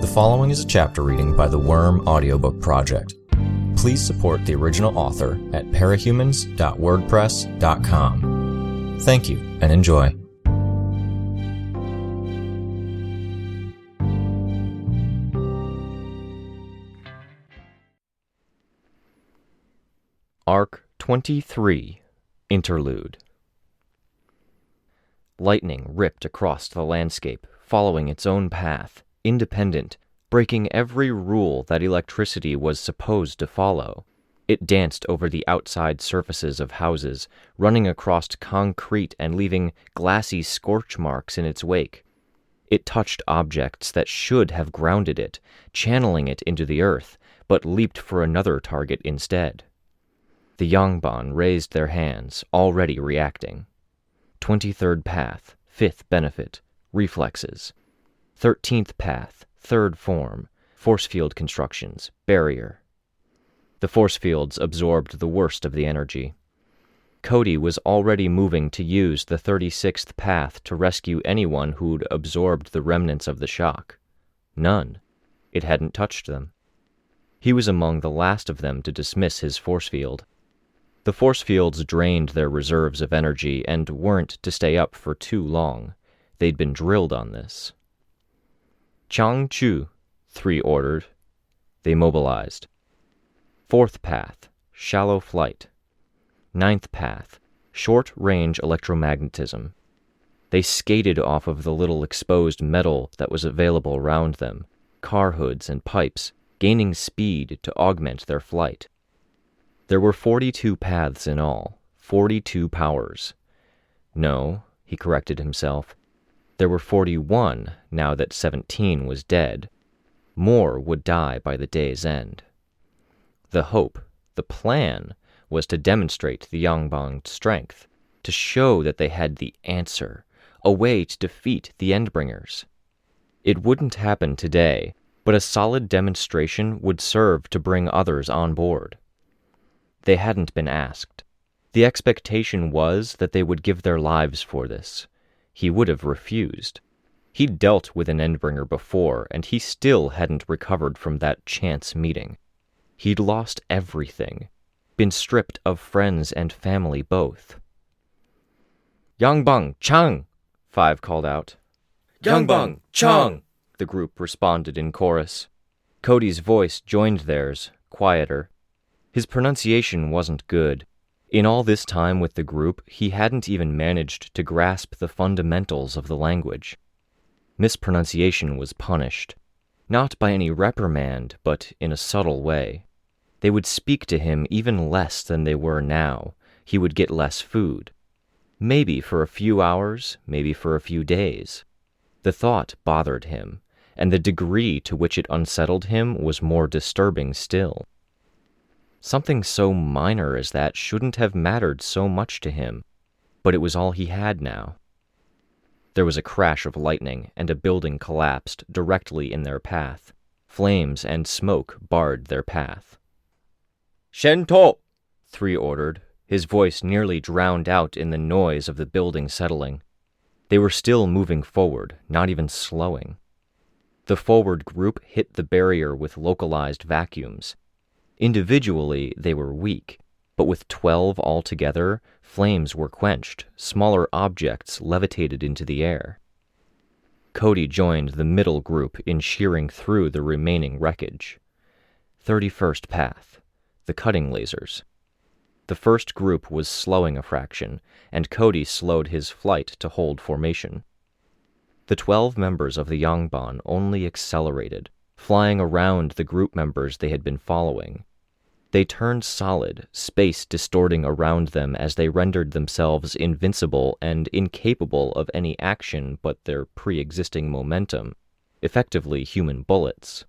following is a chapter reading by the Worm Audiobook Project. Please support the original author at parahumans.wordpress.com. Thank you and enjoy. Arc 23, Interlude. Lightning ripped across the landscape, following its own path, independent, breaking every rule that electricity was supposed to follow. It danced over the outside surfaces of houses, running across concrete and leaving glassy scorch marks in its wake. It touched objects that should have grounded it, channeling it into the earth, but leaped for another target instead. The Yangban raised their hands, already reacting. 23rd Path, 5th Benefit, Reflexes. 13th Path, 3rd Form, Force Field Constructions, Barrier. The force fields absorbed the worst of the energy. Cody was already moving to use the 36th Path to rescue anyone who'd absorbed the remnants of the shock. None. It hadn't touched them. He was among the last of them to dismiss his force field. The force fields drained their reserves of energy and weren't to stay up for too long. They'd been drilled on this. Chang Chu, 3 ordered. They mobilized. 4th Path, Shallow Flight. 9th Path, Short-Range Electromagnetism. They skated off of the little exposed metal that was available around them, car hoods and pipes, gaining speed to augment their flight. There were 42 paths in all, 42 powers. No, he corrected himself. There were 41 now that 17 was dead. More would die by the day's end. The hope, the plan, was to demonstrate the Yangban's strength, to show that they had the answer, a way to defeat the Endbringers. It wouldn't happen today, but a solid demonstration would serve to bring others on board. They hadn't been asked. The expectation was that they would give their lives for this. He would have refused. He'd dealt with an Endbringer before, and he still hadn't recovered from that chance meeting. He'd lost everything, been stripped of friends and family both. "Yangbang, Chang!" 5 called out. "Yangbang, Chang!" the group responded in chorus. Cody's voice joined theirs, quieter. His pronunciation wasn't good. In all this time with the group, he hadn't even managed to grasp the fundamentals of the language. Mispronunciation was punished, not by any reprimand, but in a subtle way. They would speak to him even less than they were now. He would get less food. Maybe for a few hours, maybe for a few days. The thought bothered him, and the degree to which it unsettled him was more disturbing still. Something so minor as that shouldn't have mattered so much to him, but it was all he had now. There was a crash of lightning, and a building collapsed directly in their path. Flames and smoke barred their path. "Shento!" 3 ordered, his voice nearly drowned out in the noise of the building settling. They were still moving forward, not even slowing. The forward group hit the barrier with localized vacuums. Individually, they were weak, but with 12 altogether, flames were quenched, smaller objects levitated into the air. Cody joined the middle group in shearing through the remaining wreckage. 31st Path, the cutting lasers. The first group was slowing a fraction, and Cody slowed his flight to hold formation. The 12 members of the Yangban only accelerated, flying around the group members they had been following. They turned solid, space distorting around them as they rendered themselves invincible and incapable of any action but their pre-existing momentum, effectively human bullets.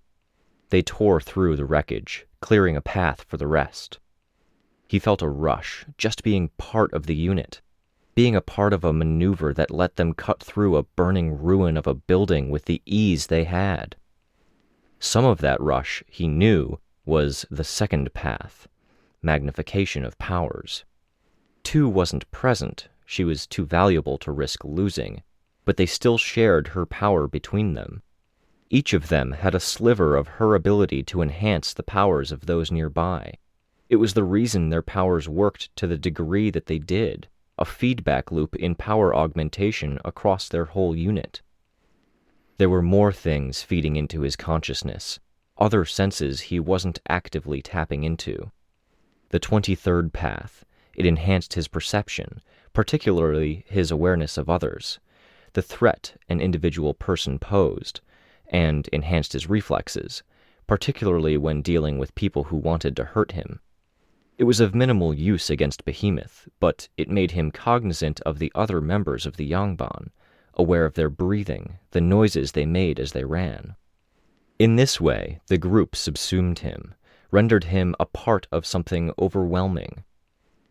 They tore through the wreckage, clearing a path for the rest. He felt a rush, just being part of the unit, being a part of a maneuver that let them cut through a burning ruin of a building with the ease they had. Some of that rush, he knew, was the 2nd Path, magnification of powers. 2 wasn't present, she was too valuable to risk losing, but they still shared her power between them. Each of them had a sliver of her ability to enhance the powers of those nearby. It was the reason their powers worked to the degree that they did, a feedback loop in power augmentation across their whole unit. There were more things feeding into his consciousness, other senses he wasn't actively tapping into. The 23rd path, it enhanced his perception, particularly his awareness of others, the threat an individual person posed, and enhanced his reflexes, particularly when dealing with people who wanted to hurt him. It was of minimal use against Behemoth, but it made him cognizant of the other members of the Yangban, aware of their breathing, the noises they made as they ran. In this way, the group subsumed him, rendered him a part of something overwhelming.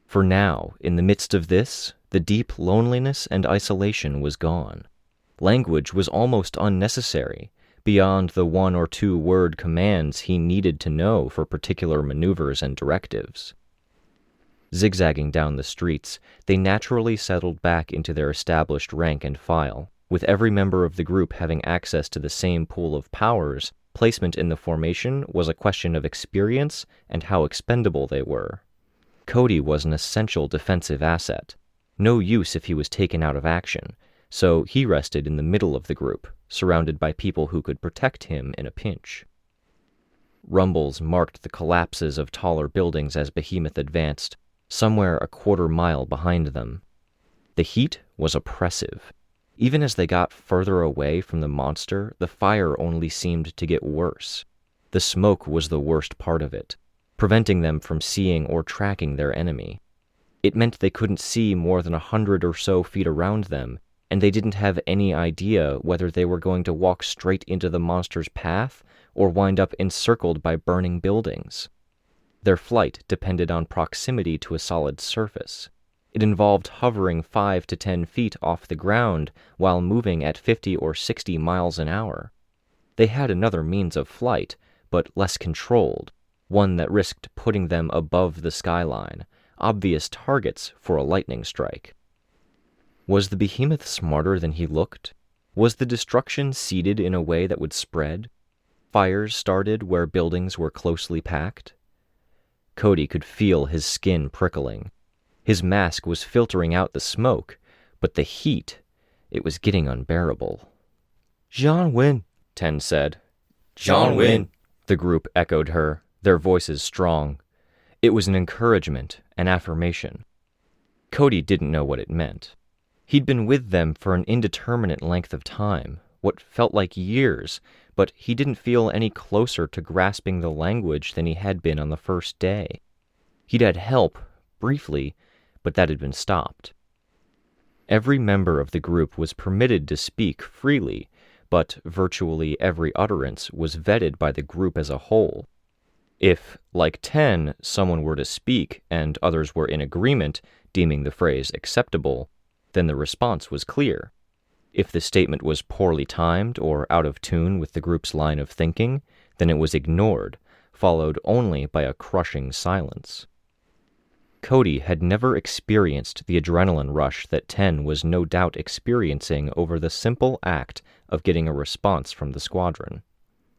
For now, in the midst of this, the deep loneliness and isolation was gone. Language was almost unnecessary, beyond the 1 or 2 word commands he needed to know for particular maneuvers and directives. Zigzagging down the streets, they naturally settled back into their established rank and file. With every member of the group having access to the same pool of powers, placement in the formation was a question of experience and how expendable they were. Cody was an essential defensive asset, no use if he was taken out of action, so he rested in the middle of the group, surrounded by people who could protect him in a pinch. Rumbles marked the collapses of taller buildings as Behemoth advanced, somewhere a quarter-mile behind them. The heat was oppressive. Even as they got further away from the monster, the fire only seemed to get worse. The smoke was the worst part of it, preventing them from seeing or tracking their enemy. It meant they couldn't see more than 100 or so feet around them, and they didn't have any idea whether they were going to walk straight into the monster's path or wind up encircled by burning buildings. Their flight depended on proximity to a solid surface. It involved hovering 5 to 10 feet off the ground while moving at 50 or 60 miles an hour. They had another means of flight, but less controlled, one that risked putting them above the skyline, obvious targets for a lightning strike. Was the Behemoth smarter than he looked? Was the destruction seeded in a way that would spread? Fires started where buildings were closely packed? Cody could feel his skin prickling. His mask was filtering out the smoke, but the heat, it was getting unbearable. Jean Win, Ten said. John Win. The group echoed her, their voices strong. It was an encouragement, an affirmation. Cody didn't know what it meant. He'd been with them for an indeterminate length of time, what felt like years, but he didn't feel any closer to grasping the language than he had been on the first day. He'd had help, briefly, but that had been stopped. Every member of the group was permitted to speak freely, but virtually every utterance was vetted by the group as a whole. If, like 10, someone were to speak and others were in agreement, deeming the phrase acceptable, then the response was clear. If the statement was poorly timed or out of tune with the group's line of thinking, then it was ignored, followed only by a crushing silence. Cody had never experienced the adrenaline rush that Ten was no doubt experiencing over the simple act of getting a response from the squadron.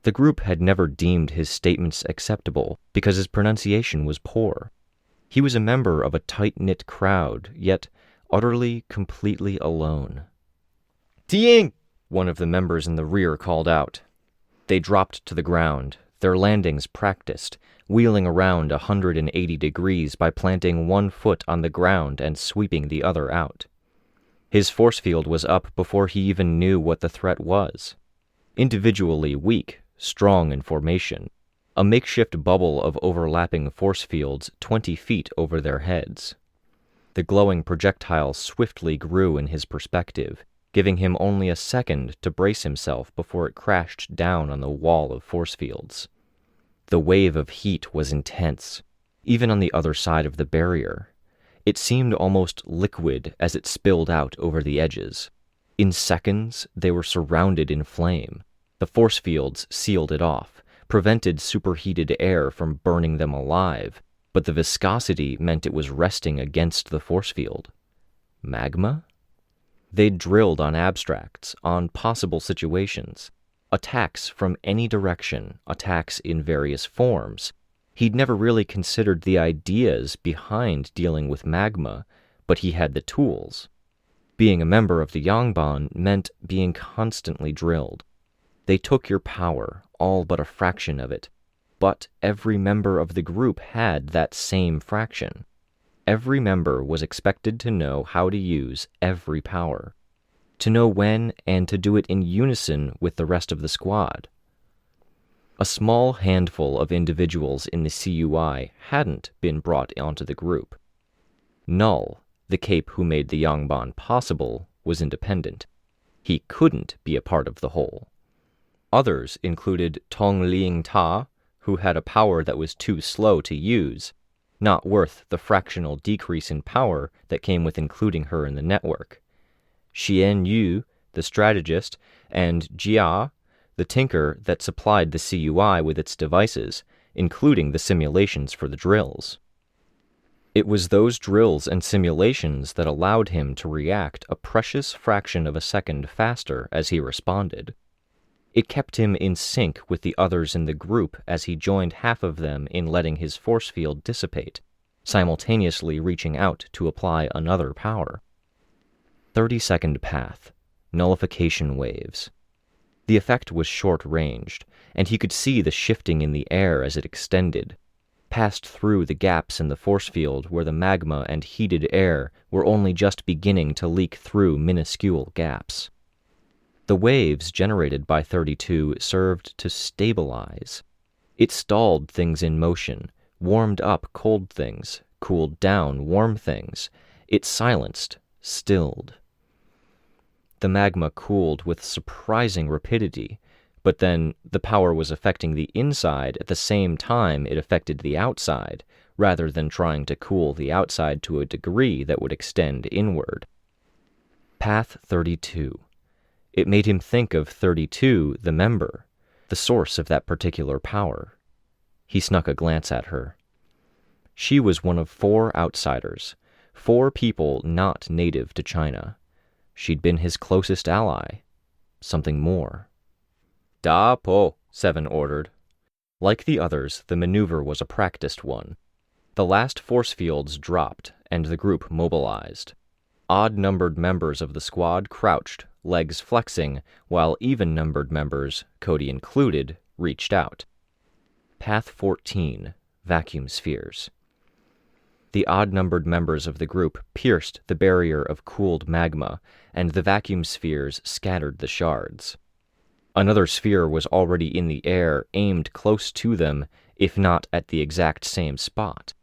The group had never deemed his statements acceptable because his pronunciation was poor. He was a member of a tight-knit crowd, yet utterly, completely alone. Tieng! One of the members in the rear called out. They dropped to the ground, their landings practiced, wheeling around 180 degrees by planting one foot on the ground and sweeping the other out. His force field was up before he even knew what the threat was. Individually weak, strong in formation, a makeshift bubble of overlapping force fields 20 feet over their heads. The glowing projectile swiftly grew in his perspective, giving him only a second to brace himself before it crashed down on the wall of force fields. The wave of heat was intense, even on the other side of the barrier. It seemed almost liquid as it spilled out over the edges. In seconds, they were surrounded in flame. The force fields sealed it off, prevented superheated air from burning them alive, but the viscosity meant it was resting against the force field. Magma? They'd drilled on abstracts, on possible situations. Attacks from any direction, attacks in various forms. He'd never really considered the ideas behind dealing with magma, but he had the tools. Being a member of the Yangban meant being constantly drilled. They took your power, all but a fraction of it, but every member of the group had that same fraction. Every member was expected to know how to use every power, to know when and to do it in unison with the rest of the squad. A small handful of individuals in the CUI hadn't been brought onto the group. Null, the cape who made the Yangban possible, was independent. He couldn't be a part of the whole. Others included Tong Ling Ta, who had a power that was too slow to use, not worth the fractional decrease in power that came with including her in the network. Xian Yu, the strategist, and Jia, the tinker that supplied the CUI with its devices, including the simulations for the drills. It was those drills and simulations that allowed him to react a precious fraction of a second faster as he responded. It kept him in sync with the others in the group as he joined half of them in letting his force field dissipate, simultaneously reaching out to apply another power. 30-second path, nullification waves. The effect was short-ranged, and he could see the shifting in the air as it extended, passed through the gaps in the force field where the magma and heated air were only just beginning to leak through minuscule gaps. The waves generated by 32 served to stabilize. It stalled things in motion, warmed up cold things, cooled down warm things. It silenced, stilled. The magma cooled with surprising rapidity, but then the power was affecting the inside at the same time it affected the outside, rather than trying to cool the outside to a degree that would extend inward. Path 32. It made him think of 32, the member, the source of that particular power. He snuck a glance at her. She was one of 4 outsiders, 4 people not native to China. She'd been his closest ally. Something more. Da po, 7 ordered. Like the others, the maneuver was a practiced one. The last force fields dropped, and the group mobilized. Odd-numbered members of the squad crouched, legs flexing, while even-numbered members, Cody included, reached out. Path 14, vacuum spheres. The odd-numbered members of the group pierced the barrier of cooled magma, and the vacuum spheres scattered the shards. Another sphere was already in the air, aimed close to them, if not at the exact same spot.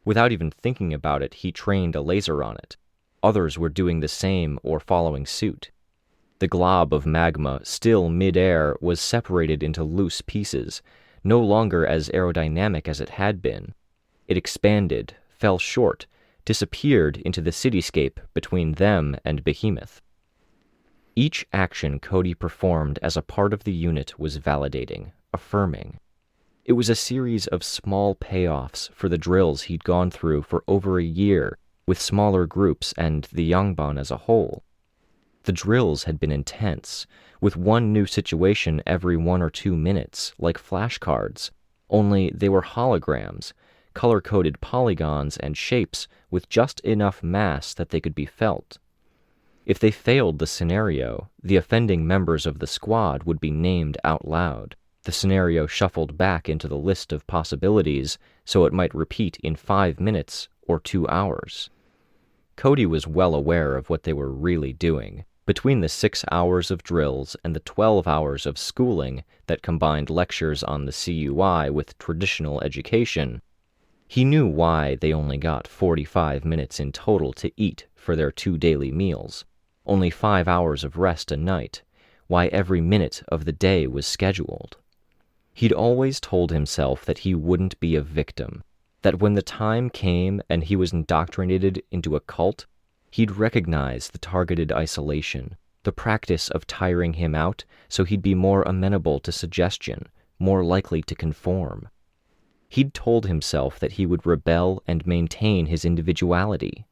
Without even thinking about it, he trained a laser on it. Others were doing the same or following suit. The glob of magma, still mid-air, was separated into loose pieces, no longer as aerodynamic as it had been. It expanded, fell short, disappeared into the cityscape between them and Behemoth. Each action Cody performed as a part of the unit was validating, affirming. It was a series of small payoffs for the drills he'd gone through for over a year with smaller groups and the Yangban as a whole. The drills had been intense, with one new situation every 1 or 2 minutes, like flashcards, only they were holograms, color-coded polygons and shapes with just enough mass that they could be felt. If they failed the scenario, the offending members of the squad would be named out loud, the scenario shuffled back into the list of possibilities so it might repeat in 5 minutes or 2 hours. Cody was well aware of what they were really doing. Between the 6 hours of drills and the 12 hours of schooling that combined lectures on the CUI with traditional education, he knew why they only got 45 minutes in total to eat for their 2 daily meals, only 5 hours of rest a night, why every minute of the day was scheduled. He'd always told himself that he wouldn't be a victim, that when the time came and he was indoctrinated into a cult, he'd recognize the targeted isolation, the practice of tiring him out so he'd be more amenable to suggestion, more likely to conform. He'd told himself that he would rebel and maintain his individuality.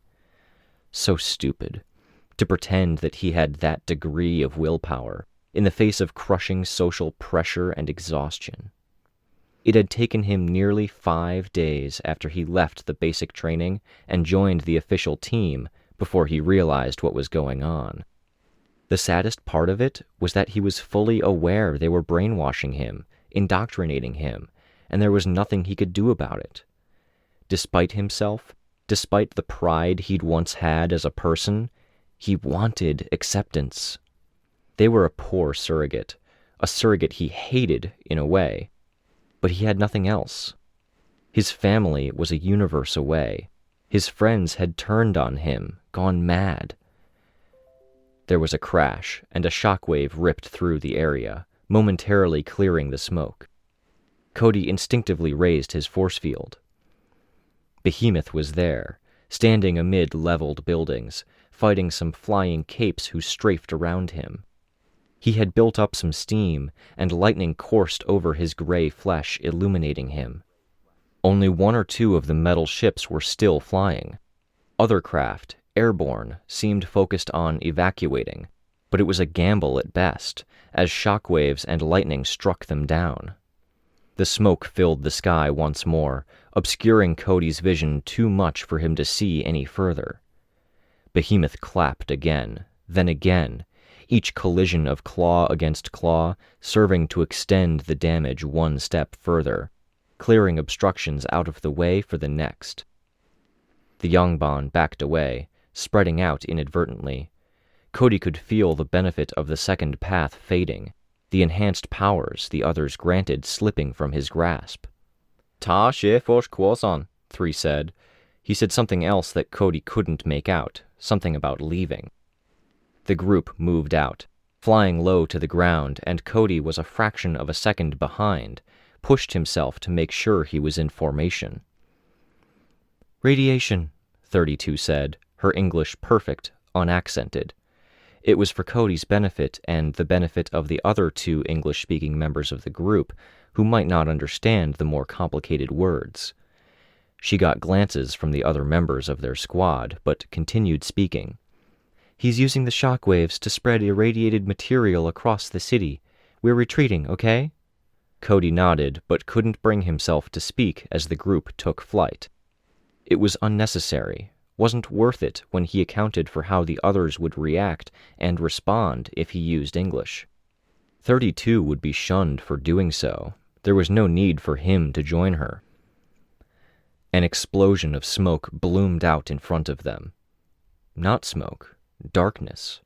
So stupid, to pretend that he had that degree of willpower, in the face of crushing social pressure and exhaustion. It had taken him nearly 5 days after he left the basic training and joined the official team before he realized what was going on. The saddest part of it was that he was fully aware they were brainwashing him, indoctrinating him, and there was nothing he could do about it. Despite himself, despite the pride he'd once had as a person, he wanted acceptance. They were a poor surrogate, a surrogate he hated in a way, but he had nothing else. His family was a universe away. His friends had turned on him, gone mad. There was a crash, and a shockwave ripped through the area, momentarily clearing the smoke. Cody instinctively raised his force field. Behemoth was there, standing amid leveled buildings, fighting some flying capes who strafed around him. He had built up some steam, and lightning coursed over his gray flesh, illuminating him. Only 1 or 2 of the metal ships were still flying. Other craft, airborne, seemed focused on evacuating, but it was a gamble at best, as shockwaves and lightning struck them down. The smoke filled the sky once more, obscuring Cody's vision too much for him to see any further. Behemoth clapped again, then again, each collision of claw against claw serving to extend the damage 1 step further, clearing obstructions out of the way for the next. The Yongbon backed away, spreading out inadvertently. Cody could feel the benefit of the second path fading, the enhanced powers the others granted slipping from his grasp. Ta she fosh quoson, 3 said. He said something else that Cody couldn't make out, something about leaving. The group moved out, flying low to the ground, and Cody was a fraction of a second behind, pushed himself to make sure he was in formation. Radiation, 32 said, her English perfect, unaccented. It was for Cody's benefit and the benefit of the other 2 English-speaking members of the group who might not understand the more complicated words. She got glances from the other members of their squad, but continued speaking. He's using the shockwaves to spread irradiated material across the city. We're retreating, okay? Cody nodded, but couldn't bring himself to speak as the group took flight. It was unnecessary, wasn't worth it when he accounted for how the others would react and respond if he used English. 32 would be shunned for doing so. There was no need for him to join her. An explosion of smoke bloomed out in front of them. Not smoke, darkness.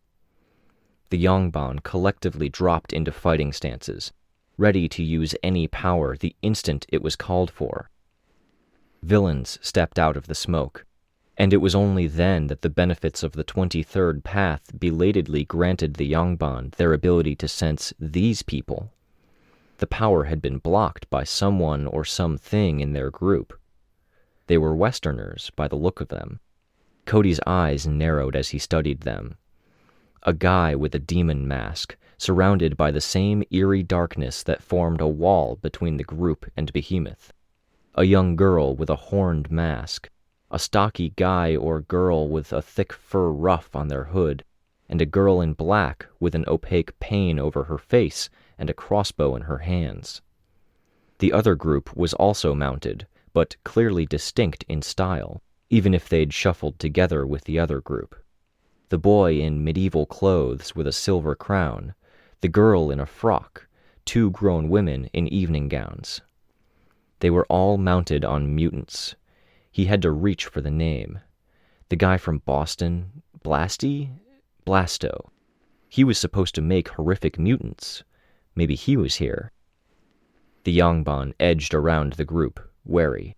The Yongbon collectively dropped into fighting stances, ready to use any power the instant it was called for. Villains stepped out of the smoke, and it was only then that the benefits of the 23rd path belatedly granted the Yongbon their ability to sense these people. The power had been blocked by someone or something in their group. They were Westerners by the look of them. Cody's eyes narrowed as he studied them. A guy with a demon mask, surrounded by the same eerie darkness that formed a wall between the group and Behemoth. A young girl with a horned mask, a stocky guy or girl with a thick fur ruff on their hood, and a girl in black with an opaque pane over her face and a crossbow in her hands. The other group was also mounted, but clearly distinct in style, even if they'd shuffled together with the other group. The boy in medieval clothes with a silver crown, the girl in a frock, 2 grown women in evening gowns. They were all mounted on mutants. He had to reach for the name. The guy from Boston, Blasty? Blasto. He was supposed to make horrific mutants. Maybe he was here. The Yongbon edged around the group, wary.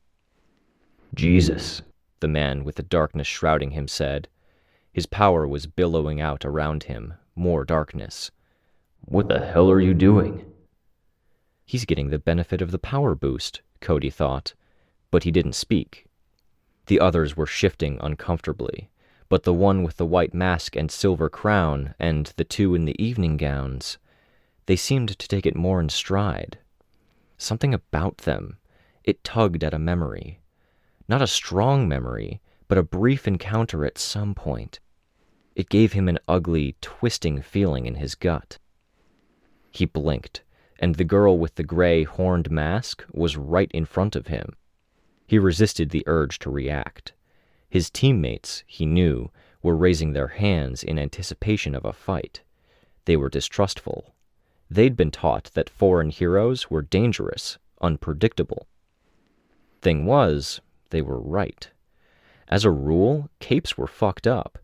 Jesus, the man with the darkness shrouding him said. His power was billowing out around him, more darkness. What the hell are you doing? He's getting the benefit of the power boost, Cody thought, but he didn't speak. The others were shifting uncomfortably, but the one with the white mask and silver crown and the 2 in the evening gowns, they seemed to take it more in stride. Something about them, it tugged at a memory. Not a strong memory, but a brief encounter at some point. It gave him an ugly, twisting feeling in his gut. He blinked, and the girl with the gray horned mask was right in front of him. He resisted the urge to react. His teammates, he knew, were raising their hands in anticipation of a fight. They were distrustful. They'd been taught that foreign heroes were dangerous, unpredictable. Thing was, they were right. As a rule, capes were fucked up.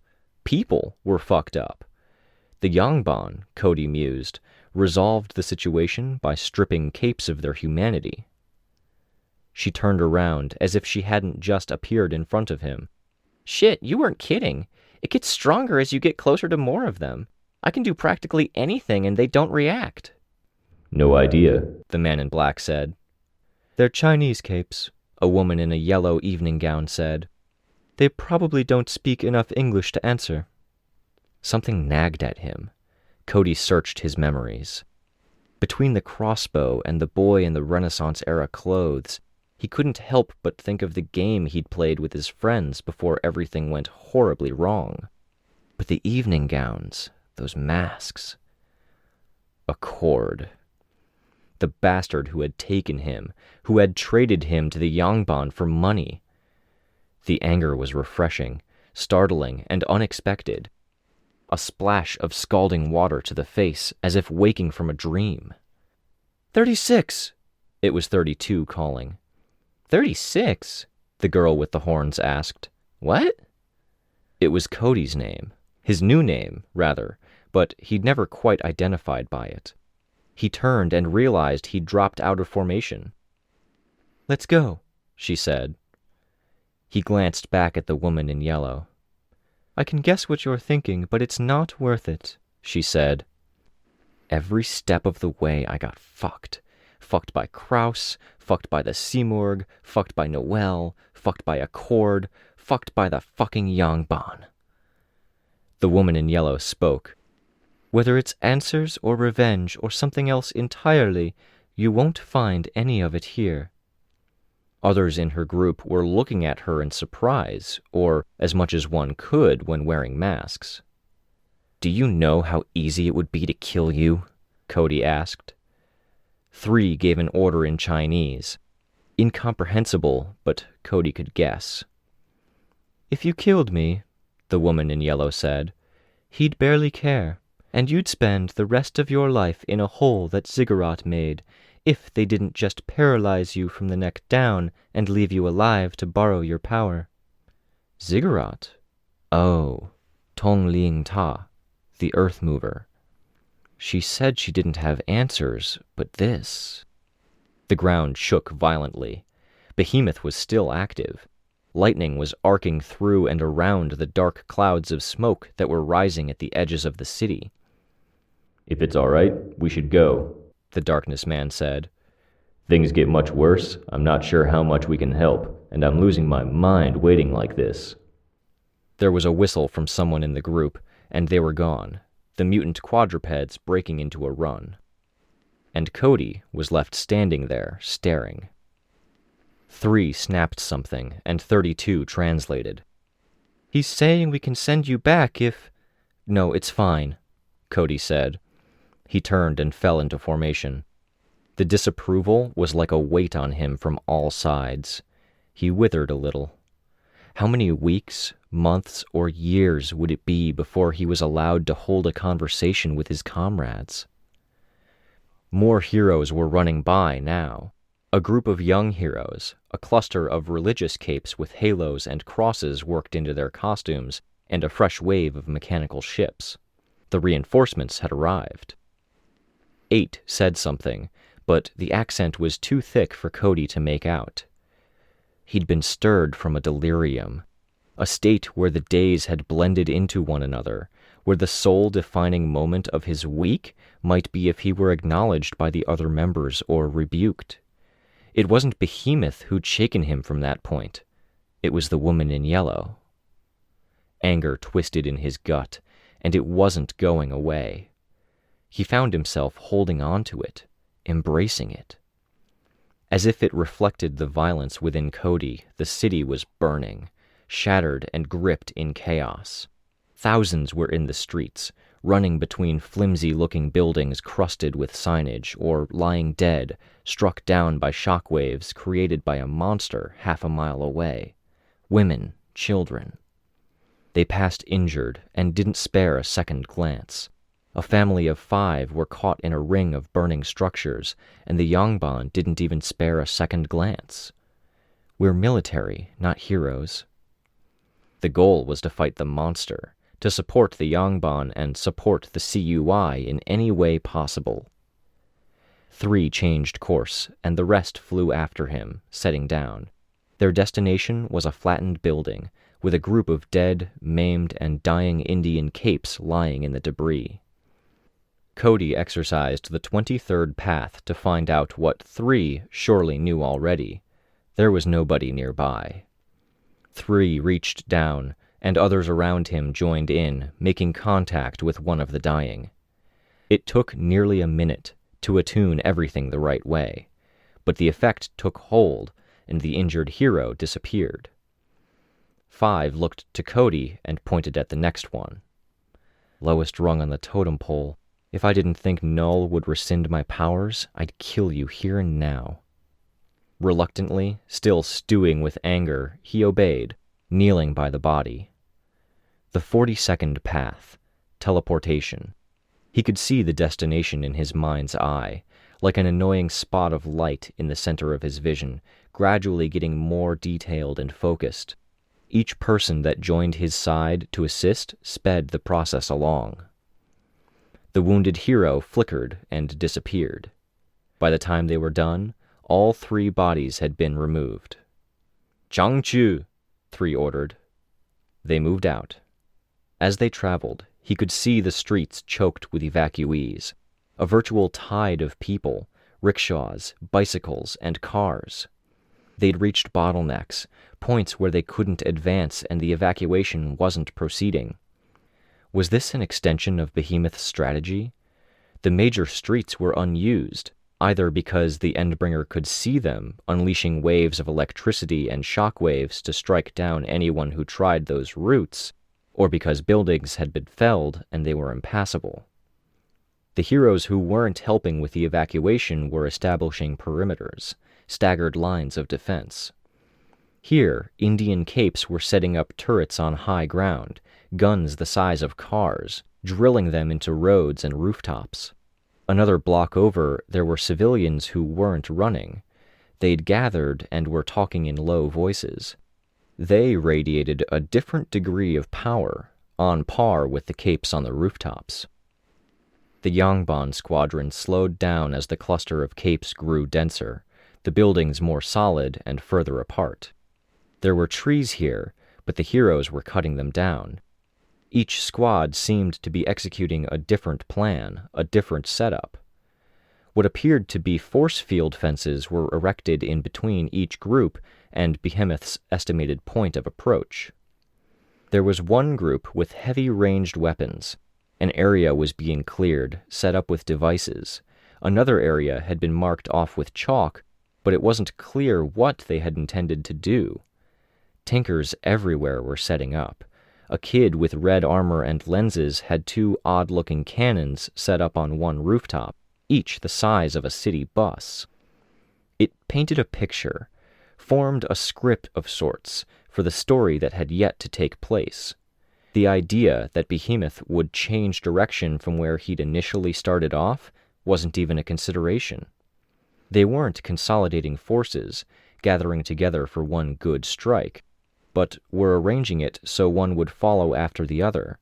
People were fucked up. The Yangban, Cody mused, resolved the situation by stripping capes of their humanity. She turned around as if she hadn't just appeared in front of him. Shit, you weren't kidding. It gets stronger as you get closer to more of them. I can do practically anything and they don't react. No idea, the man in black said. They're Chinese capes, A woman in a yellow evening gown said. They probably don't speak enough English to answer. Something nagged at him. Cody searched his memories. Between the crossbow and the boy in the Renaissance-era clothes, he couldn't help but think of the game he'd played with his friends before everything went horribly wrong. But the evening gowns, those masks. Accord. The bastard who had taken him, who had traded him to the Yangban for money. The anger was refreshing, startling, and unexpected. A splash of scalding water to the face, as if waking from a dream. 36! It was 32 calling. 36? The girl with the horns asked. What? It was Cody's name. His new name, rather, but he'd never quite identified by it. He turned and realized he'd dropped out of formation. Let's go, she said. He glanced back at the woman in yellow. I can guess what you're thinking, but it's not worth it, she said. Every step of the way I got fucked. Fucked by Kraus, fucked by the Simurg, fucked by Noel, fucked by Accord, fucked by the fucking Yangban. The woman in yellow spoke. Whether it's answers or revenge or something else entirely, you won't find any of it here. Others in her group were looking at her in surprise, or as much as one could when wearing masks. Do you know how easy it would be to kill you? Cody asked. 3 gave an order in Chinese. Incomprehensible, but Cody could guess. If you killed me, the woman in yellow said, he'd barely care, and you'd spend the rest of your life in a hole that Ziggurat made, if they didn't just paralyze you from the neck down and leave you alive to borrow your power. Ziggurat? Oh, Tong Ling Ta, the Earth Mover. She said she didn't have answers, but this... The ground shook violently. Behemoth was still active. Lightning was arcing through and around the dark clouds of smoke that were rising at the edges of the city. If it's all right, we should go, the darkness man said. Things get much worse. I'm not sure how much we can help, and I'm losing my mind waiting like this. There was a whistle from someone in the group, and they were gone, the mutant quadrupeds breaking into a run. And Cody was left standing there, staring. 3 snapped something, and 32 translated. He's saying we can send you back if... No, it's fine, Cody said. He turned and fell into formation. The disapproval was like a weight on him from all sides. He withered a little. How many weeks, months, or years would it be before he was allowed to hold a conversation with his comrades? More heroes were running by now. A group of young heroes, a cluster of religious capes with halos and crosses worked into their costumes, and a fresh wave of mechanical ships. The reinforcements had arrived. 8 said something, but the accent was too thick for Cody to make out. He'd been stirred from a delirium, a state where the days had blended into one another, where the soul-defining moment of his week might be if he were acknowledged by the other members or rebuked. It wasn't Behemoth who'd shaken him from that point. It was the woman in yellow. Anger twisted in his gut, and it wasn't going away. He found himself holding on to it, embracing it. As if it reflected the violence within Cody, the city was burning, shattered and gripped in chaos. Thousands were in the streets, running between flimsy-looking buildings crusted with signage or lying dead, struck down by shockwaves created by a monster half a mile away. Women, children. They passed injured and didn't spare a second glance. A family of 5 were caught in a ring of burning structures, and the Yangban didn't even spare a second glance. We're military, not heroes. The goal was to fight the monster, to support the Yangban and support the CUI in any way possible. 3 changed course, and the rest flew after him, setting down. Their destination was a flattened building, with a group of dead, maimed, and dying Indian capes lying in the debris. Cody exercised the 23rd path to find out what 3 surely knew already. There was nobody nearby. 3 reached down, and others around him joined in, making contact with one of the dying. It took nearly a minute to attune everything the right way, but the effect took hold, and the injured hero disappeared. 5 looked to Cody and pointed at the next one. Lowest rung on the totem pole. If I didn't think Null would rescind my powers, I'd kill you here and now. Reluctantly, still stewing with anger, he obeyed, kneeling by the body. The 42nd path, teleportation. He could see the destination in his mind's eye, like an annoying spot of light in the center of his vision, gradually getting more detailed and focused. Each person that joined his side to assist sped the process along. The wounded hero flickered and disappeared. By the time they were done, all 3 bodies had been removed. "Changchu," 3 ordered. They moved out. As they traveled, he could see the streets choked with evacuees, a virtual tide of people, rickshaws, bicycles, and cars. They'd reached bottlenecks, points where they couldn't advance and the evacuation wasn't proceeding. Was this an extension of Behemoth's strategy? The major streets were unused, either because the Endbringer could see them, unleashing waves of electricity and shockwaves to strike down anyone who tried those routes, or because buildings had been felled and they were impassable. The heroes who weren't helping with the evacuation were establishing perimeters, staggered lines of defense. Here, Indian capes were setting up turrets on high ground, guns the size of cars, drilling them into roads and rooftops. Another block over, there were civilians who weren't running. They'd gathered and were talking in low voices. They radiated a different degree of power, on par with the capes on the rooftops. The Yangban squadron slowed down as the cluster of capes grew denser, the buildings more solid and further apart. There were trees here, but the heroes were cutting them down. Each squad seemed to be executing a different plan, a different setup. What appeared to be force field fences were erected in between each group and Behemoth's estimated point of approach. There was one group with heavy ranged weapons. An area was being cleared, set up with devices. Another area had been marked off with chalk, but it wasn't clear what they had intended to do. Tinkers everywhere were setting up. A kid with red armor and lenses had 2 odd-looking cannons set up on one rooftop, each the size of a city bus. It painted a picture, formed a script of sorts for the story that had yet to take place. The idea that Behemoth would change direction from where he'd initially started off wasn't even a consideration. They weren't consolidating forces, gathering together for one good strike, but were arranging it so one would follow after the other.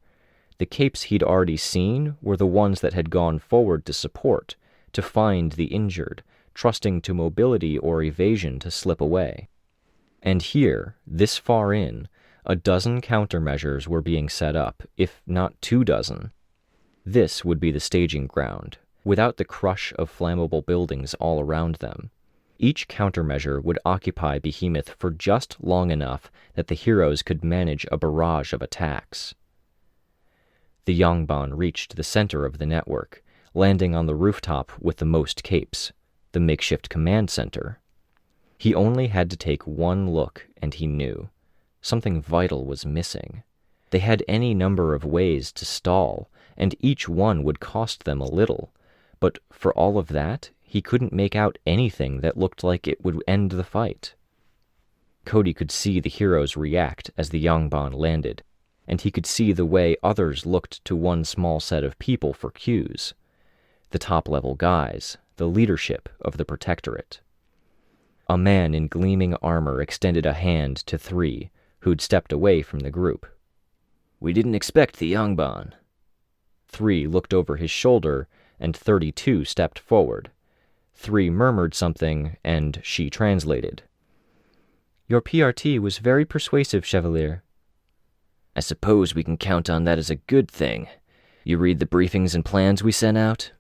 The capes he'd already seen were the ones that had gone forward to support, to find the injured, trusting to mobility or evasion to slip away. And here, this far in, a dozen countermeasures were being set up, if not 24. This would be the staging ground, without the crush of flammable buildings all around them. Each countermeasure would occupy Behemoth for just long enough that the heroes could manage a barrage of attacks. The Yangban reached the center of the network, landing on the rooftop with the most capes, the makeshift command center. He only had to take one look, and he knew. Something vital was missing. They had any number of ways to stall, and each one would cost them a little, but for all of that, he couldn't make out anything that looked like it would end the fight. Cody could see the heroes react as the Yangban landed, and he could see the way others looked to one small set of people for cues. The top-level guys, the leadership of the Protectorate. A man in gleaming armor extended a hand to 3, who'd stepped away from the group. "We didn't expect the Yangban." 3 looked over his shoulder, and 32 stepped forward. 3 murmured something, and she translated. "Your PRT was very persuasive, Chevalier." "I suppose we can count on that as a good thing. You read the briefings and plans we sent out?"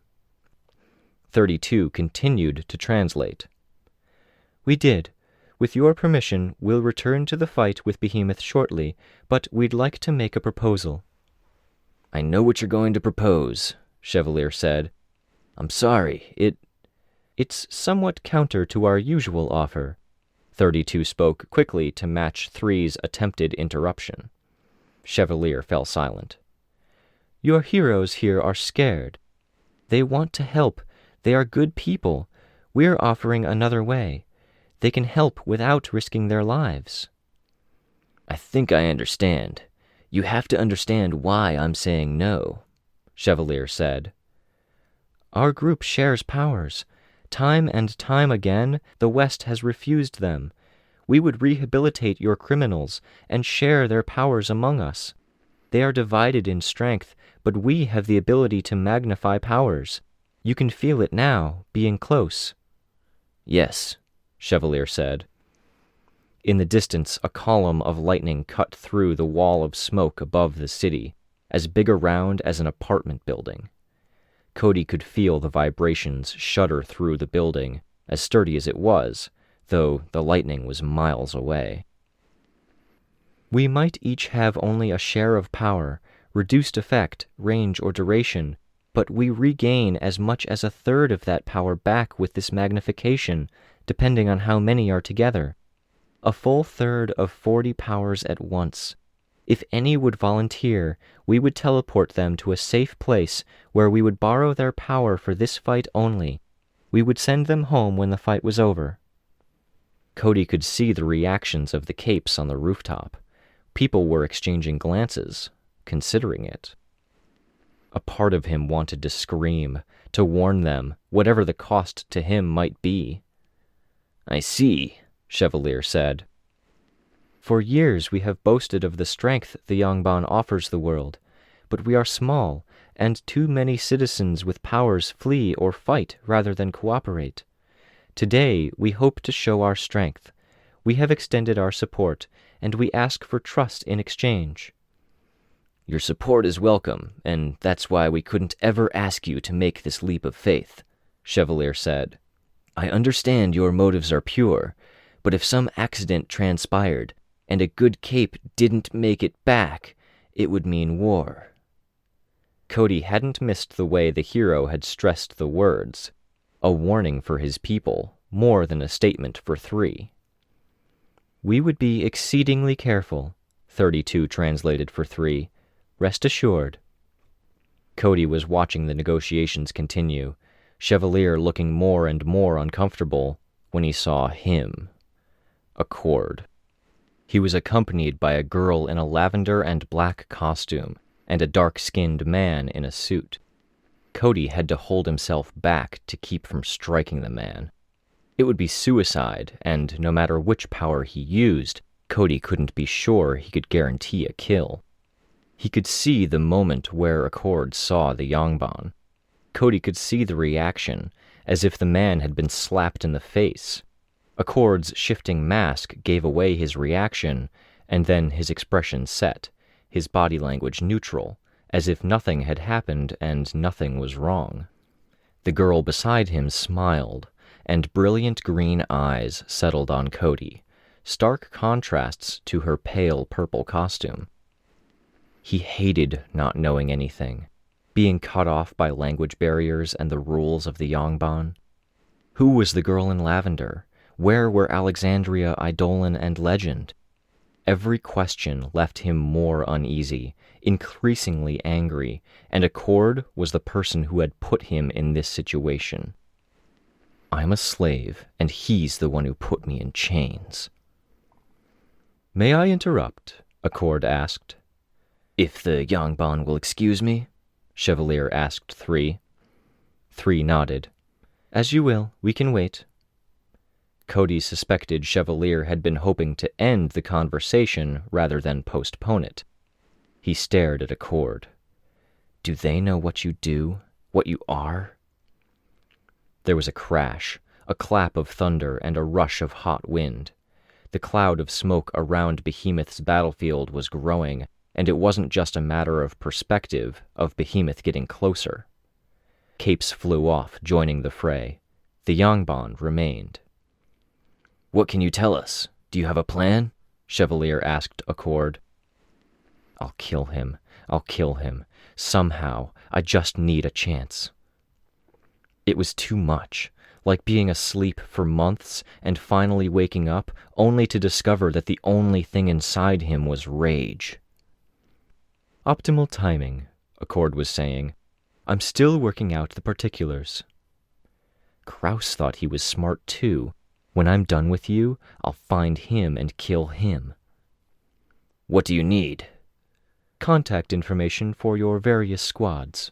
32 continued to translate. "We did. With your permission, we'll return to the fight with Behemoth shortly, but we'd like to make a proposal." "I know what you're going to propose," Chevalier said. "I'm sorry, It's somewhat counter to our usual offer." 32 spoke quickly to match 3's attempted interruption. Chevalier fell silent. "Your heroes here are scared. They want to help. They are good people. We're offering another way. They can help without risking their lives." "I think I understand. You have to understand why I'm saying no," Chevalier said. "Our group shares powers. Time and time again, the West has refused them. We would rehabilitate your criminals and share their powers among us. They are divided in strength, but we have the ability to magnify powers. You can feel it now, being close." "Yes," Chevalier said. In the distance, a column of lightning cut through the wall of smoke above the city, as big around as an apartment building. Cody could feel the vibrations shudder through the building, as sturdy as it was, though the lightning was miles away. "We might each have only a share of power, reduced effect, range, or duration, but we regain as much as a third of that power back with this magnification, depending on how many are together. A full third of 40 powers at once. If any would volunteer, we would teleport them to a safe place where we would borrow their power for this fight only. We would send them home when the fight was over." Cody could see the reactions of the capes on the rooftop. People were exchanging glances, considering it. A part of him wanted to scream, to warn them, whatever the cost to him might be. "I see," Chevalier said. "For years we have boasted of the strength the Yangban offers the world, but we are small, and too many citizens with powers flee or fight rather than cooperate. Today we hope to show our strength. We have extended our support, and we ask for trust in exchange." "Your support is welcome, and that's why we couldn't ever ask you to make this leap of faith," Chevalier said. "I understand your motives are pure, but if some accident transpired, and a good cape didn't make it back, it would mean war." Cody hadn't missed the way the hero had stressed the words, a warning for his people, more than a statement for 3. "We would be exceedingly careful," 32 translated for 3. "Rest assured." Cody was watching the negotiations continue, Chevalier looking more and more uncomfortable, when he saw him. Accord. He was accompanied by a girl in a lavender and black costume, and a dark-skinned man in a suit. Cody had to hold himself back to keep from striking the man. It would be suicide, and no matter which power he used, Cody couldn't be sure he could guarantee a kill. He could see the moment where Accord saw the Yangban. Cody could see the reaction, as if the man had been slapped in the face. Accord's shifting mask gave away his reaction, and then his expression set, his body language neutral, as if nothing had happened and nothing was wrong. The girl beside him smiled, and brilliant green eyes settled on Cody, stark contrasts to her pale purple costume. He hated not knowing anything, being cut off by language barriers and the rules of the Yangban. Who was the girl in lavender? Where were Alexandria, Eidolon, and Legend? Every question left him more uneasy, increasingly angry, and Accord was the person who had put him in this situation. I'm a slave, and he's the one who put me in chains. May I interrupt? Accord asked. If the Yangban will excuse me, Chevalier asked 3. 3 nodded. As you will, we can wait. Cody suspected Chevalier had been hoping to end the conversation rather than postpone it. He stared at Accord. Do they know what you do? What you are? There was a crash, a clap of thunder, and a rush of hot wind. The cloud of smoke around Behemoth's battlefield was growing, and it wasn't just a matter of perspective of Behemoth getting closer. Capes flew off, joining the fray. The Yangban remained. What can you tell us? Do you have a plan? Chevalier asked Accord. I'll kill him. Somehow. I just need a chance. It was too much, like being asleep for months and finally waking up only to discover that the only thing inside him was rage. Optimal timing, Accord was saying. I'm still working out the particulars. Kraus thought he was smart too. When I'm done with you, I'll find him and kill him. What do you need? Contact information for your various squads.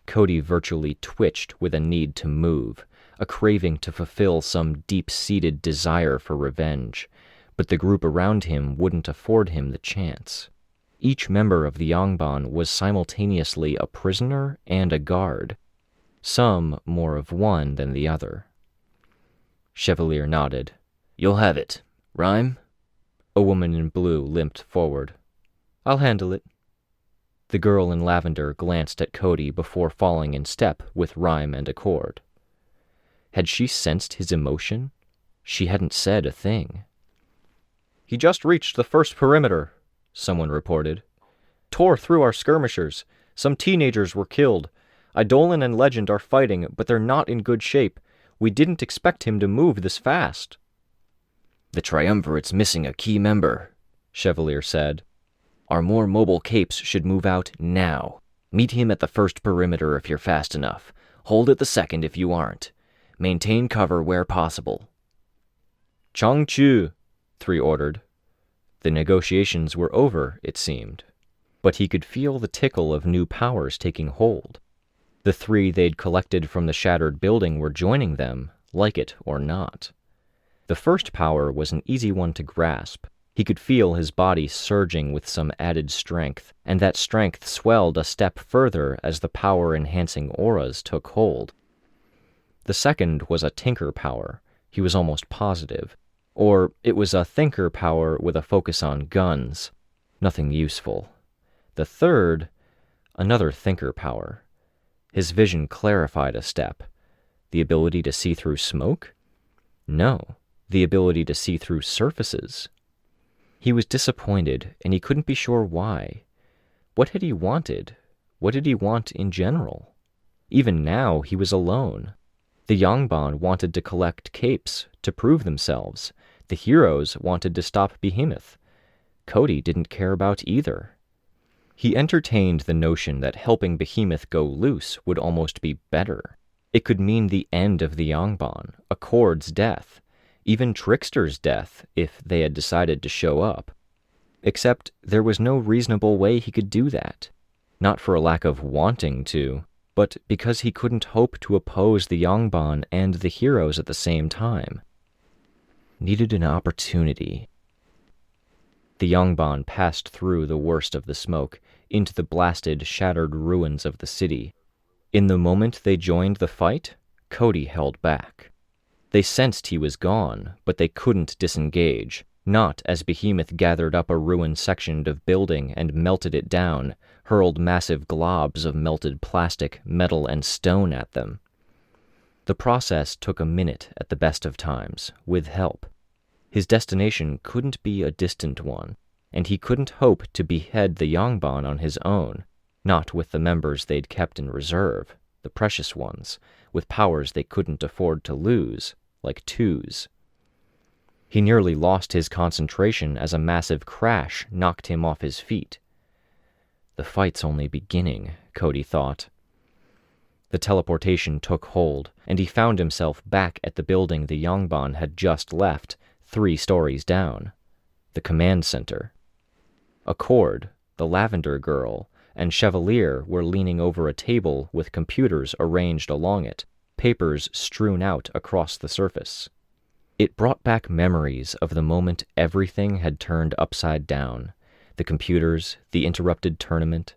Cody virtually twitched with a need to move, a craving to fulfill some deep-seated desire for revenge, but the group around him wouldn't afford him the chance. Each member of the Yangban was simultaneously a prisoner and a guard, some more of one than the other. Chevalier nodded. You'll have it. Rein? A woman in blue limped forward. I'll handle it. The girl in lavender glanced at Cody before falling in step with Rein and Accord. Had she sensed his emotion? She hadn't said a thing. He just reached the first perimeter, someone reported. Tore through our skirmishers. Some teenagers were killed. Eidolon and Legend are fighting, but they're not in good shape. We didn't expect him to move this fast. The Triumvirate's missing a key member, Chevalier said. Our more mobile capes should move out now. Meet him at the first perimeter if you're fast enough. Hold at the second if you aren't. Maintain cover where possible. Changchu, 3 ordered. The negotiations were over, it seemed. But he could feel the tickle of new powers taking hold. The 3 they'd collected from the shattered building were joining them, like it or not. The first power was an easy one to grasp. He could feel his body surging with some added strength, and that strength swelled a step further as the power-enhancing auras took hold. The second was a tinker power, he was almost positive. Or it was a thinker power with a focus on guns. Nothing useful. The third, another thinker power. His vision clarified a step. The ability to see through smoke? No, the ability to see through surfaces. He was disappointed, and he couldn't be sure why. What had he wanted? What did he want in general? Even now, he was alone. The Yangban wanted to collect capes, to prove themselves. The heroes wanted to stop Behemoth. Cody didn't care about either. He entertained the notion that helping Behemoth go loose would almost be better. It could mean the end of the Yangban, Accord's death, even Trickster's death if they had decided to show up. Except there was no reasonable way he could do that. Not for a lack of wanting to, but because he couldn't hope to oppose the Yangban and the heroes at the same time. Needed an opportunity. The Yangban passed through the worst of the smoke, into the blasted, shattered ruins of the city. In the moment they joined the fight, Cody held back. They sensed he was gone, but they couldn't disengage, not as Behemoth gathered up a ruined section of building and melted it down, hurled massive globs of melted plastic, metal, and stone at them. The process took a minute at the best of times, with help. His destination couldn't be a distant one, and he couldn't hope to behead the Yangban on his own, not with the members they'd kept in reserve, the precious ones, with powers they couldn't afford to lose, like twos. He nearly lost his concentration as a massive crash knocked him off his feet. The fight's only beginning, Cody thought. The teleportation took hold, and he found himself back at the building the Yangban had just left, 3 stories down. The command center. Accord, the Lavender Girl, and Chevalier were leaning over a table with computers arranged along it, papers strewn out across the surface. It brought back memories of the moment everything had turned upside down. The computers, the interrupted tournament,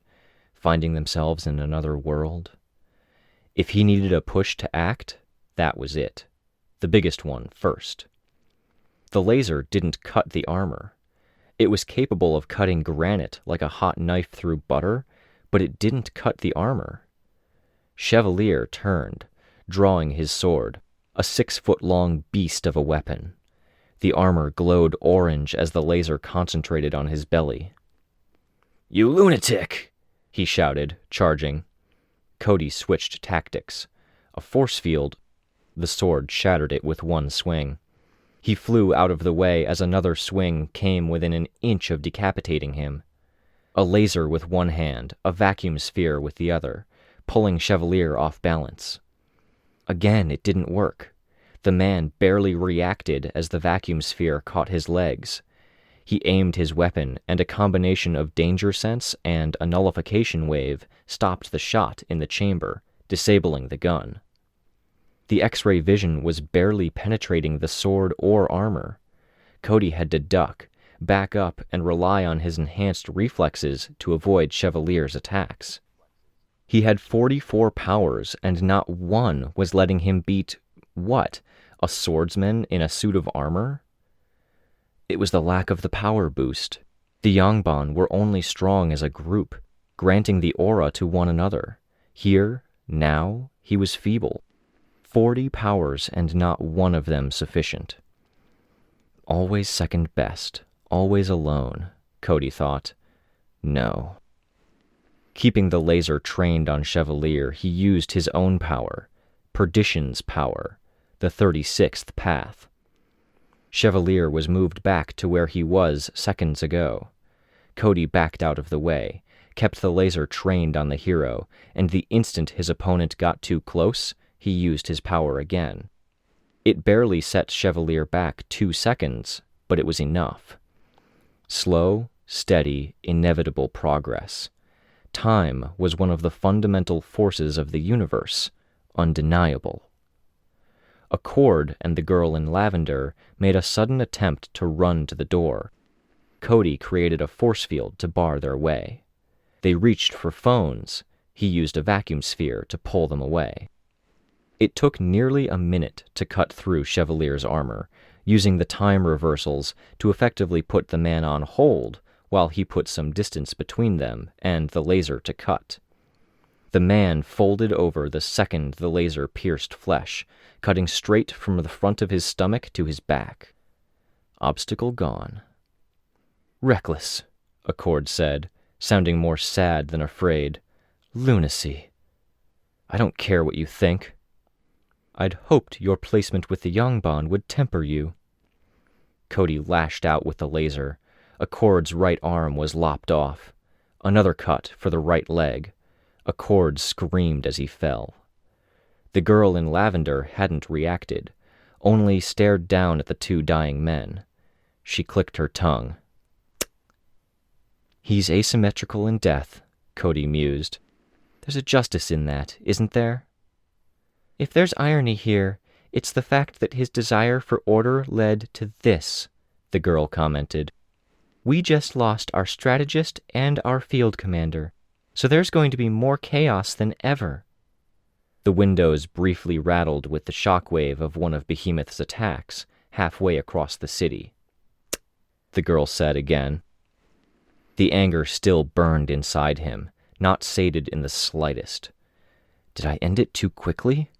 finding themselves in another world. If he needed a push to act, that was it. The biggest one first. The laser didn't cut the armor. It was capable of cutting granite like a hot knife through butter, but it didn't cut the armor. Chevalier turned, drawing his sword, a 6-foot-long beast of a weapon. The armor glowed orange as the laser concentrated on his belly. "You lunatic!" he shouted, charging. Cody switched tactics. A force field. The sword shattered it with one swing. He flew out of the way as another swing came within an inch of decapitating him. A laser with one hand, a vacuum sphere with the other, pulling Chevalier off balance. Again, it didn't work. The man barely reacted as the vacuum sphere caught his legs. He aimed his weapon, and a combination of danger sense and a nullification wave stopped the shot in the chamber, disabling the gun. The X-ray vision was barely penetrating the sword or armor. Cody had to duck, back up, and rely on his enhanced reflexes to avoid Chevalier's attacks. He had 44 powers, and not one was letting him beat, what, a swordsman in a suit of armor? It was the lack of the power boost. The Yangban were only strong as a group, granting the aura to one another. Here, now, he was feeble. 40 powers and not one of them sufficient. Always second best, always alone, Cody thought. No. Keeping the laser trained on Chevalier, he used his own power, Perdition's power, the 36th path. Chevalier was moved back to where he was seconds ago. Cody backed out of the way, kept the laser trained on the hero, and the instant his opponent got too close, he used his power again. It barely set Chevalier back 2 seconds, but it was enough. Slow, steady, inevitable progress. Time was one of the fundamental forces of the universe, undeniable. Accord and the girl in lavender made a sudden attempt to run to the door. Cody created a force field to bar their way. They reached for phones. He used a vacuum sphere to pull them away. It took nearly a minute to cut through Chevalier's armor, using the time reversals to effectively put the man on hold while he put some distance between them and the laser to cut. The man folded over the second the laser pierced flesh, cutting straight from the front of his stomach to his back. Obstacle gone. "Reckless," Accord said, sounding more sad than afraid. "Lunacy. I don't care what you think. I'd hoped your placement with the Yangban would temper you." Cody lashed out with the laser. Accord's right arm was lopped off. Another cut for the right leg. Accord screamed as he fell. The girl in lavender hadn't reacted, only stared down at the 2 dying men. She clicked her tongue. "He's asymmetrical in death," Cody mused. "There's a justice in that, isn't there?" "If there's irony here, it's the fact that his desire for order led to this," the girl commented. "We just lost our strategist and our field commander, so there's going to be more chaos than ever." The windows briefly rattled with the shockwave of one of Behemoth's attacks, halfway across the city. The girl said again. The anger still burned inside him, not sated in the slightest. Did I end it too quickly?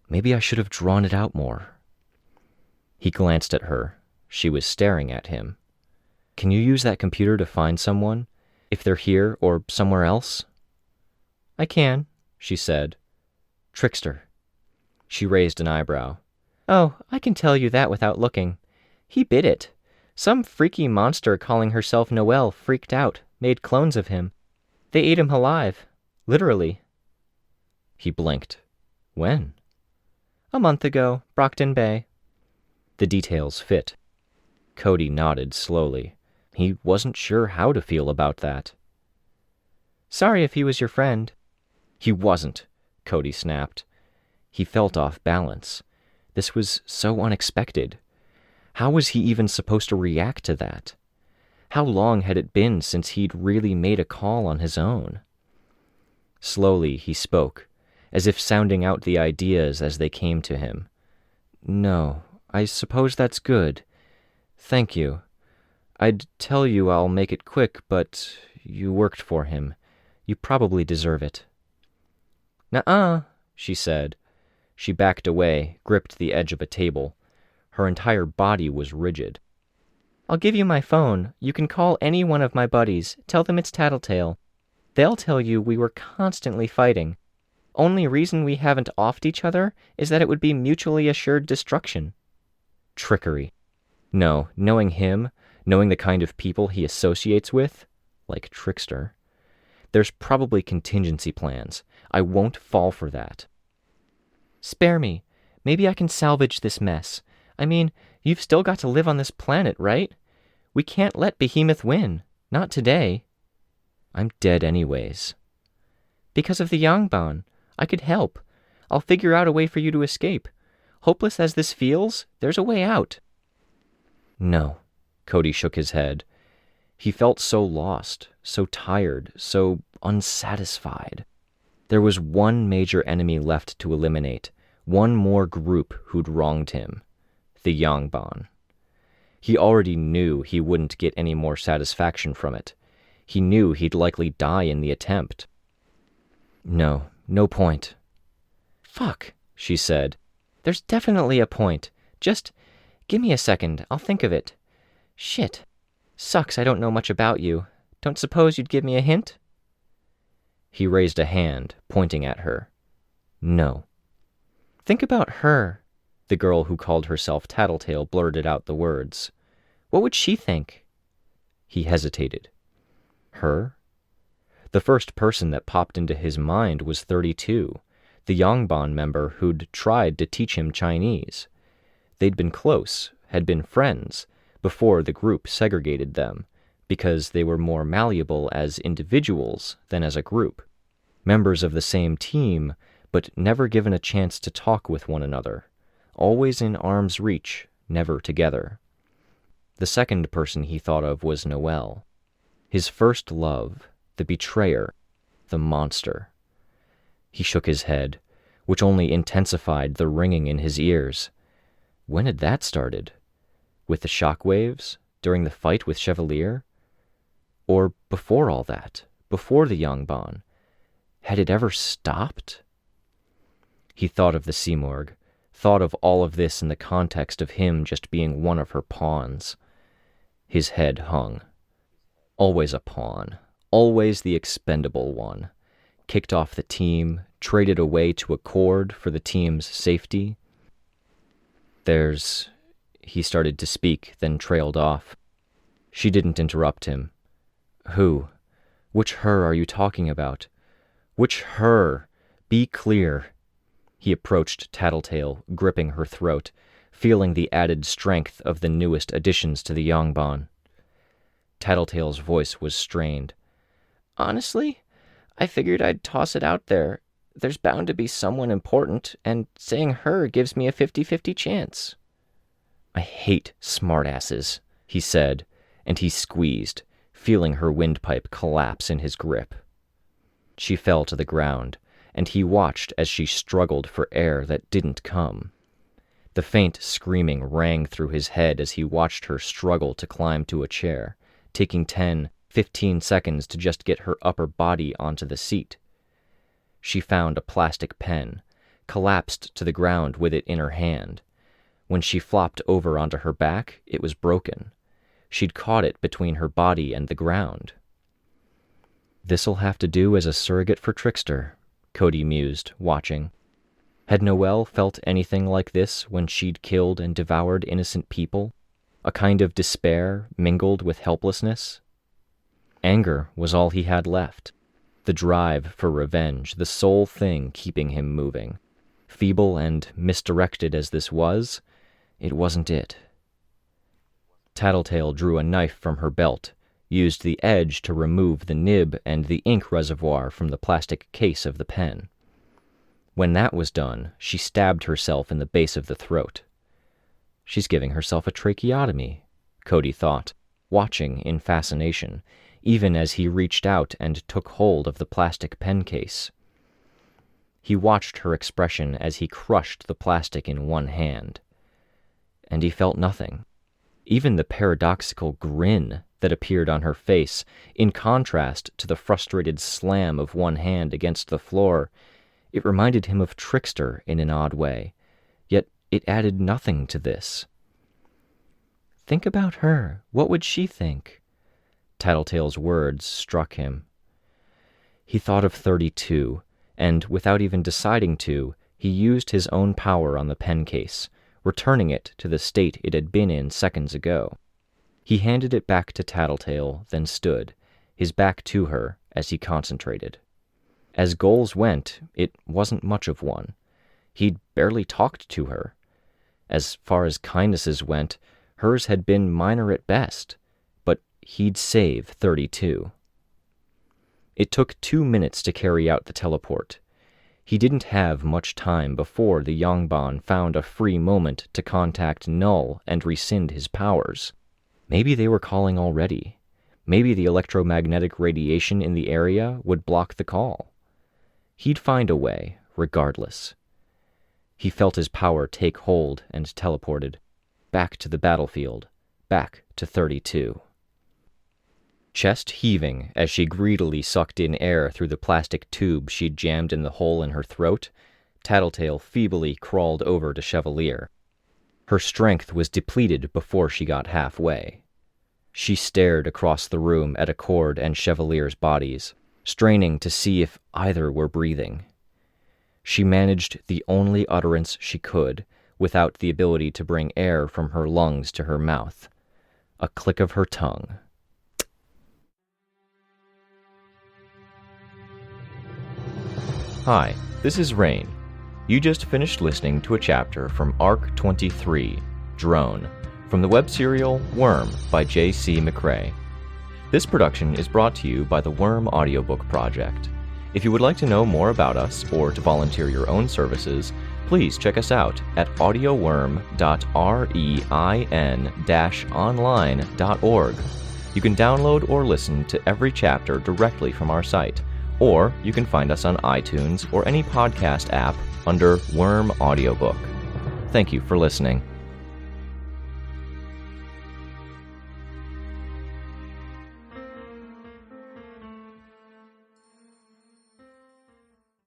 Maybe I should have drawn it out more. He glanced at her. She was staring at him. "Can you use that computer to find someone? If they're here or somewhere else?" "I can," she said. "Trickster." She raised an eyebrow. "Oh, I can tell you that without looking. He bit it. Some freaky monster calling herself Noelle freaked out, made clones of him. They ate him alive. Literally. He blinked. When? A month ago, Brockton Bay. The details fit. Cody nodded slowly. He wasn't sure how to feel about that. Sorry if he was your friend. He wasn't, Cody snapped. He felt off balance. This was so unexpected. How was he even supposed to react to that? How long had it been since he'd really made a call on his own? Slowly he spoke, as if sounding out the ideas as they came to him. No, I suppose that's good. Thank you. I'd tell you I'll make it quick, but you worked for him. You probably deserve it. Nuh-uh, she said. She backed away, gripped the edge of a table. Her entire body was rigid. I'll give you my phone. You can call any one of my buddies. Tell them it's Tattletale. They'll tell you we were constantly fighting. Only reason we haven't offed each other is that it would be mutually assured destruction. Trickery. No, knowing him, knowing the kind of people he associates with, like Trickster, there's probably contingency plans. I won't fall for that. Spare me. Maybe I can salvage this mess. I mean, you've still got to live on this planet, right? We can't let Behemoth win. Not today. I'm dead anyways. Because of the Yangban. I could help. I'll figure out a way for you to escape. Hopeless as this feels, there's a way out. No. Cody shook his head. He felt so lost, so tired, so unsatisfied. There was one major enemy left to eliminate, one more group who'd wronged him. The Yangban. He already knew he wouldn't get any more satisfaction from it. He knew he'd likely die in the attempt. No point. Fuck, she said. There's definitely a point. Just give me a second, I'll think of it. Shit. Sucks I don't know much about you. Don't suppose you'd give me a hint? He raised a hand, pointing at her. No. Think about her. The girl who called herself Tattletale blurted out the words. What would she think? He hesitated. Her? The first person that popped into his mind was 32, the Yangban member who'd tried to teach him Chinese. They'd been close, had been friends, before the group segregated them, because they were more malleable as individuals than as a group. Members of the same team, but never given a chance to talk with one another. Always in arm's reach, never together. The second person he thought of was Noelle. His first love, the betrayer, the monster. He shook his head, which only intensified the ringing in his ears. When had that started? With the shockwaves? During the fight with Chevalier? Or before all that? Before the Yangban? Had it ever stopped? He thought of the Simurgh, thought of all of this in the context of him just being one of her pawns. His head hung. Always a pawn. Always the expendable one. Kicked off the team, traded away to Accord for the team's safety. He started to speak, then trailed off. She didn't interrupt him. Who? Which her are you talking about? Which her? Be clear. He approached Tattletale, gripping her throat, feeling the added strength of the newest additions to the Yangban. Tattletale's voice was strained. Honestly, I figured I'd toss it out there. There's bound to be someone important, and saying her gives me a 50-50 chance. I hate smartasses, he said, and he squeezed, feeling her windpipe collapse in his grip. She fell to the ground, and he watched as she struggled for air that didn't come. The faint screaming rang through his head as he watched her struggle to climb to a chair, taking 10-15 seconds to just get her upper body onto the seat. She found a plastic pen, collapsed to the ground with it in her hand. When she flopped over onto her back, it was broken. She'd caught it between her body and the ground. This'll have to do as a surrogate for Trickster, Cody mused, watching. Had Noelle felt anything like this when she'd killed and devoured innocent people? a kind of despair mingled with helplessness. Anger was all he had left, the drive for revenge, the sole thing keeping him moving. Feeble and misdirected as this was, it wasn't it. Tattletale drew a knife from her belt, used the edge to remove the nib and the ink reservoir from the plastic case of the pen. When that was done, she stabbed herself in the base of the throat. She's giving herself a tracheotomy, Cody thought, watching in fascination, even as he reached out and took hold of the plastic pen case. He watched her expression as he crushed the plastic in one hand. And he felt nothing. Even the paradoxical grin that appeared on her face, in contrast to the frustrated slam of one hand against the floor, it reminded him of Trickster in an odd way, yet it added nothing to this. Think about her. What would she think? Tattletale's words struck him. He thought of 32, and without even deciding to, he used his own power on the pen case, returning it to the state it had been in seconds ago. He handed it back to Tattletale, then stood, his back to her, as he concentrated. As goals went, it wasn't much of one. He'd barely talked to her. As far as kindnesses went, hers had been minor at best, but he'd save 32. It took 2 minutes to carry out the teleport. He didn't have much time before the Yangban found a free moment to contact Null and rescind his powers. Maybe they were calling already. Maybe the electromagnetic radiation in the area would block the call. He'd find a way, regardless. He felt his power take hold and teleported. Back to the battlefield. Back to 32. Chest heaving as she greedily sucked in air through the plastic tube she'd jammed in the hole in her throat, Tattletale feebly crawled over to Chevalier. Her strength was depleted before she got halfway. She stared across the room at Accord and Chevalier's bodies, straining to see if either were breathing. She managed the only utterance she could, without the ability to bring air from her lungs to her mouth. A click of her tongue. Hi, this is Rein. You just finished listening to a chapter from Arc 23, Drone, from the web serial Worm by J.C. McCrae. This production is brought to you by the Worm Audiobook Project. If you would like to know more about us or to volunteer your own services, please check us out at audioworm.rein-online.org. You can download or listen to every chapter directly from our site, or you can find us on iTunes or any podcast app under Worm Audiobook. Thank you for listening.